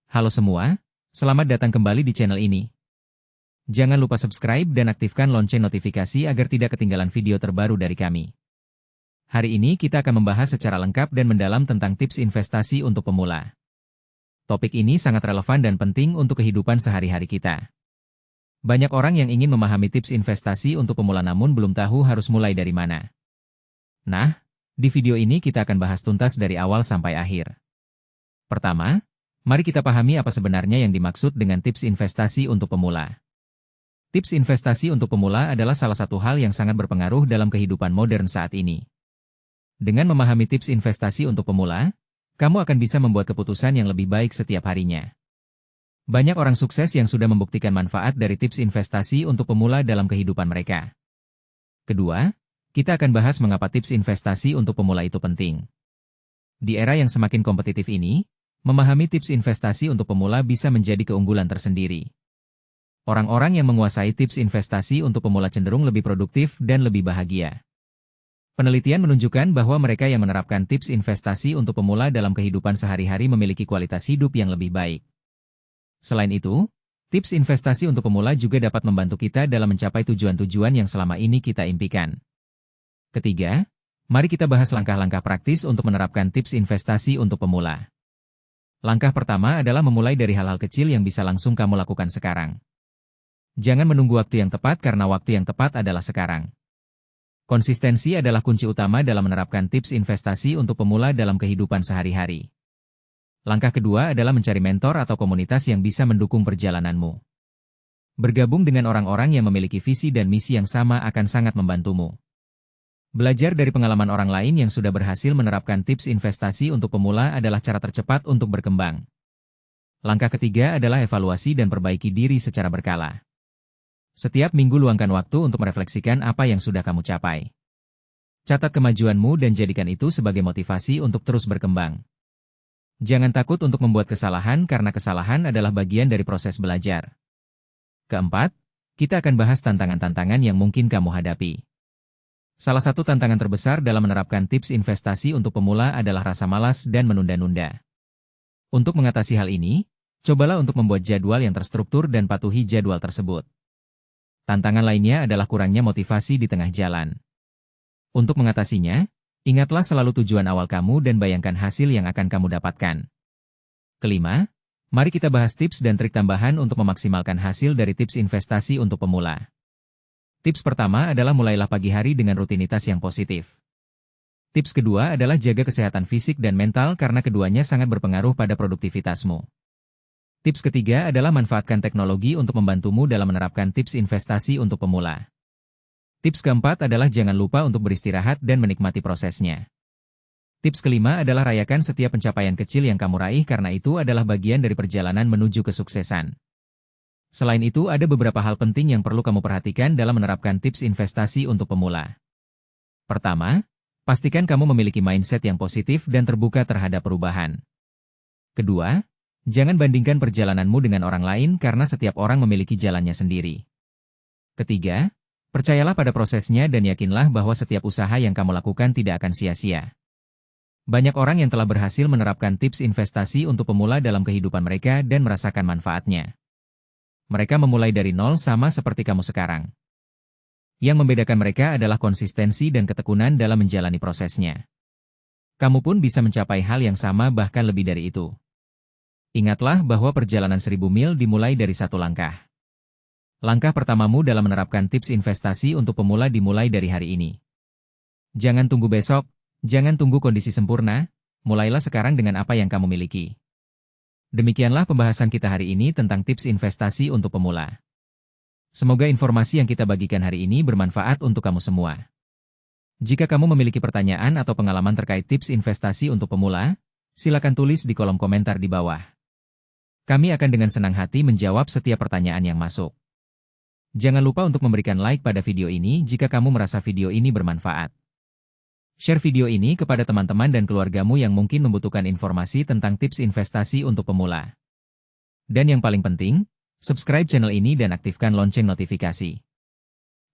Halo semua, selamat datang kembali di channel ini. Jangan lupa subscribe dan aktifkan lonceng notifikasi agar tidak ketinggalan video terbaru dari kami. Hari ini kita akan membahas secara lengkap dan mendalam tentang tips investasi untuk pemula. Topik ini sangat relevan dan penting untuk kehidupan sehari-hari kita. Banyak orang yang ingin memahami tips investasi untuk pemula namun belum tahu harus mulai dari mana. Nah, di video ini kita akan bahas tuntas dari awal sampai akhir. Pertama, mari kita pahami apa sebenarnya yang dimaksud dengan tips investasi untuk pemula. Tips investasi untuk pemula adalah salah satu hal yang sangat berpengaruh dalam kehidupan modern saat ini. Dengan memahami tips investasi untuk pemula, kamu akan bisa membuat keputusan yang lebih baik setiap harinya. Banyak orang sukses yang sudah membuktikan manfaat dari tips investasi untuk pemula dalam kehidupan mereka. Kedua, kita akan bahas mengapa tips investasi untuk pemula itu penting. Di era yang semakin kompetitif ini, memahami tips investasi untuk pemula bisa menjadi keunggulan tersendiri. Orang-orang yang menguasai tips investasi untuk pemula cenderung lebih produktif dan lebih bahagia. Penelitian menunjukkan bahwa mereka yang menerapkan tips investasi untuk pemula dalam kehidupan sehari-hari memiliki kualitas hidup yang lebih baik. Selain itu, tips investasi untuk pemula juga dapat membantu kita dalam mencapai tujuan-tujuan yang selama ini kita impikan. Ketiga, mari kita bahas langkah-langkah praktis untuk menerapkan tips investasi untuk pemula. Langkah pertama adalah memulai dari hal-hal kecil yang bisa langsung kamu lakukan sekarang. Jangan menunggu waktu yang tepat karena waktu yang tepat adalah sekarang. Konsistensi adalah kunci utama dalam menerapkan tips investasi untuk pemula dalam kehidupan sehari-hari. Langkah kedua adalah mencari mentor atau komunitas yang bisa mendukung perjalananmu. Bergabung dengan orang-orang yang memiliki visi dan misi yang sama akan sangat membantumu. Belajar dari pengalaman orang lain yang sudah berhasil menerapkan tips investasi untuk pemula adalah cara tercepat untuk berkembang. Langkah ketiga adalah evaluasi dan perbaiki diri secara berkala. Setiap minggu luangkan waktu untuk merefleksikan apa yang sudah kamu capai. Catat kemajuanmu dan jadikan itu sebagai motivasi untuk terus berkembang. Jangan takut untuk membuat kesalahan karena kesalahan adalah bagian dari proses belajar. Keempat, kita akan bahas tantangan-tantangan yang mungkin kamu hadapi. Salah satu tantangan terbesar dalam menerapkan tips investasi untuk pemula adalah rasa malas dan menunda-nunda. Untuk mengatasi hal ini, cobalah untuk membuat jadwal yang terstruktur dan patuhi jadwal tersebut. Tantangan lainnya adalah kurangnya motivasi di tengah jalan. Untuk mengatasinya, ingatlah selalu tujuan awal kamu dan bayangkan hasil yang akan kamu dapatkan. Kelima, mari kita bahas tips dan trik tambahan untuk memaksimalkan hasil dari tips investasi untuk pemula. Tips pertama adalah mulailah pagi hari dengan rutinitas yang positif. Tips kedua adalah jaga kesehatan fisik dan mental karena keduanya sangat berpengaruh pada produktivitasmu. Tips ketiga adalah manfaatkan teknologi untuk membantumu dalam menerapkan tips investasi untuk pemula. Tips keempat adalah jangan lupa untuk beristirahat dan menikmati prosesnya. Tips kelima adalah rayakan setiap pencapaian kecil yang kamu raih karena itu adalah bagian dari perjalanan menuju kesuksesan. Selain itu, ada beberapa hal penting yang perlu kamu perhatikan dalam menerapkan tips investasi untuk pemula. Pertama, pastikan kamu memiliki mindset yang positif dan terbuka terhadap perubahan. Kedua, jangan bandingkan perjalananmu dengan orang lain karena setiap orang memiliki jalannya sendiri. Ketiga, percayalah pada prosesnya dan yakinlah bahwa setiap usaha yang kamu lakukan tidak akan sia-sia. Banyak orang yang telah berhasil menerapkan tips investasi untuk pemula dalam kehidupan mereka dan merasakan manfaatnya. Mereka memulai dari nol sama seperti kamu sekarang. Yang membedakan mereka adalah konsistensi dan ketekunan dalam menjalani prosesnya. Kamu pun bisa mencapai hal yang sama bahkan lebih dari itu. Ingatlah bahwa perjalanan 1000 mil dimulai dari satu langkah. Langkah pertamamu dalam menerapkan tips investasi untuk pemula dimulai dari hari ini. Jangan tunggu besok, jangan tunggu kondisi sempurna, mulailah sekarang dengan apa yang kamu miliki. Demikianlah pembahasan kita hari ini tentang tips investasi untuk pemula. Semoga informasi yang kita bagikan hari ini bermanfaat untuk kamu semua. Jika kamu memiliki pertanyaan atau pengalaman terkait tips investasi untuk pemula, silakan tulis di kolom komentar di bawah. Kami akan dengan senang hati menjawab setiap pertanyaan yang masuk. Jangan lupa untuk memberikan like pada video ini jika kamu merasa video ini bermanfaat. Share video ini kepada teman-teman dan keluargamu yang mungkin membutuhkan informasi tentang tips investasi untuk pemula. Dan yang paling penting, subscribe channel ini dan aktifkan lonceng notifikasi.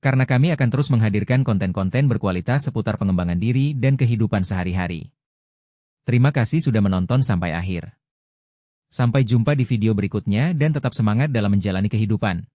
Karena kami akan terus menghadirkan konten-konten berkualitas seputar pengembangan diri dan kehidupan sehari-hari. Terima kasih sudah menonton sampai akhir. Sampai jumpa di video berikutnya dan tetap semangat dalam menjalani kehidupan.